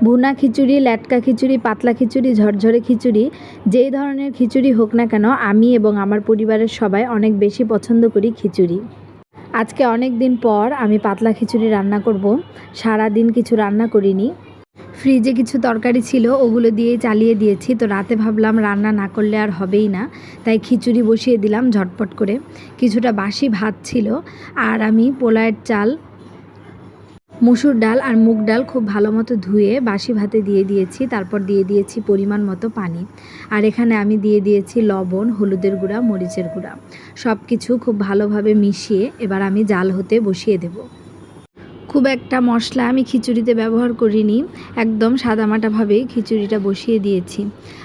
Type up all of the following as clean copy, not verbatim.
ভুনা খিচুড়ি, লেটকা খিচুড়ি, পাতলা খিচুড়ি, ঝরঝরে খিচুড়ি, যেই ধরনের খিচুড়ি হোক না কেন আমি এবং আমার পরিবারের সবাই অনেক বেশি পছন্দ করি খিচুড়ি। আজকে অনেক দিন পর আমি পাতলা খিচুড়ি রান্না করব। সারা দিন কিছু রান্না করিনি, ফ্রিজে কিছু তরকারি ছিল ওগুলো দিয়েই চালিয়ে দিয়েছি। তো রাতে ভাবলাম রান্না না করলে আর হবেই না, তাই খিচুড়ি বসিয়ে দিলাম ঝটপট করে। কিছুটা বাসি ভাত ছিল আর আমি পোলাওয়ের চাল, মসুর ডাল আর মুগ ডাল খুব ভালো মতো ধুয়ে বাসি ভাতে দিয়ে দিয়েছি। তারপর দিয়ে দিয়েছি পরিমাণ মতো পানি, আর এখানে আমি দিয়ে দিয়েছি লবণ, হলুদের গুঁড়া, মরিচের গুঁড়া, সব কিছু খুব ভালোভাবে মিশিয়ে এবার আমি জাল হতে বসিয়ে দেব। খুব একটা মশলা আমি খিচুড়িতে ব্যবহার করিনি, একদম সাদামাটাভাবেই খিচুড়িটা বসিয়ে দিয়েছি।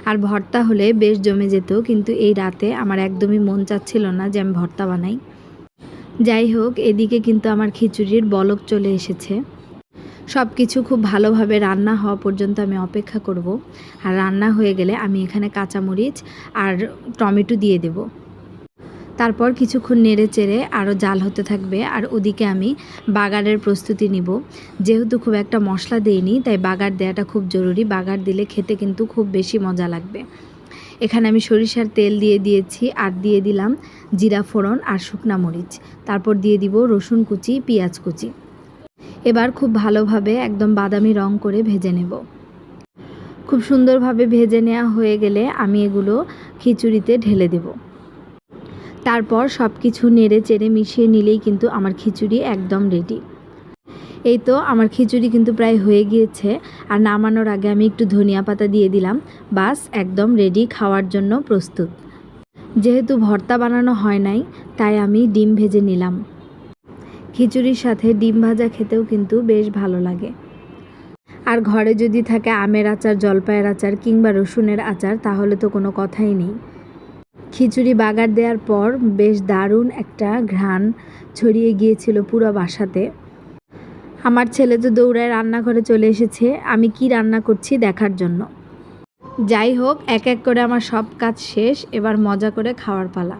আর ভর্তা হলে বেশ জমে যেত, কিন্তু এই রাতে আমার একদমই মন চাচ্ছিল না যে আমি ভর্তা বানাই। যাই হোক, এদিকে কিন্তু আমার খিচুড়ির বলক চলে এসেছে। সব কিছু খুব ভালোভাবে রান্না হওয়া পর্যন্ত আমি অপেক্ষা করব। আর রান্না হয়ে গেলে আমি এখানে কাঁচামরিচ আর টমেটো দিয়ে দেব। তারপর কিছুক্ষণ নেড়ে চেড়ে আরও জাল হতে থাকবে। আর ওদিকে আমি বাগারের প্রস্তুতি নিব। যেহেতু খুব একটা মশলা দেইনি, তাই বাগার দেওয়াটা খুব জরুরি। বাগার দিলে খেতে কিন্তু খুব বেশি মজা লাগবে। এখানে আমি সরিষার তেল দিয়ে দিয়েছি, আর দিয়ে দিলাম জিরা ফোড়ন আর শুকনা মরিচ। তারপর দিয়ে দিব রসুন কুচি, পেঁয়াজ কুচি। এবার খুব ভালোভাবে একদম বাদামি রং করে ভেজে নেব। খুব সুন্দরভাবে ভেজে নেওয়া হয়ে গেলে আমি এগুলো খিচুড়িতে ঢেলে দেব। তারপর সব কিছু নেড়ে চেড়ে মিশিয়ে নিলেই কিন্তু আমার খিচুড়ি একদম রেডি। এই তো আমার খিচুড়ি কিন্তু প্রায় হয়ে গিয়েছে। আর নামানোর আগে আমি একটু ধনিয়া পাতা দিয়ে দিলাম। বাস, একদম রেডি, খাওয়ার জন্য প্রস্তুত। যেহেতু ভর্তা বানানো হয় নাই, তাই আমি ডিম ভেজে নিলাম। খিচুড়ির সাথে ডিম ভাজা খেতেও কিন্তু বেশ ভালো লাগে। আর ঘরে যদি থাকে আমের আচার, জলপাইয়ের আচার কিংবা রসুনের আচার, তাহলে তো কোনো কথাই নেই। খিচুড়ি বাগার দেওয়ার পর বেশ দারুণ একটা ঘ্রাণ ছড়িয়ে গিয়েছিল পুরো বাসাতে। আমার ছেলে তো দৌড়ায় রান্নাঘরে চলে এসেছে আমি কি রান্না করছি দেখার জন্য। যাই হোক, এক এক করে আমার সব কাজ শেষ, এবার মজা করে খাওয়ার পালা।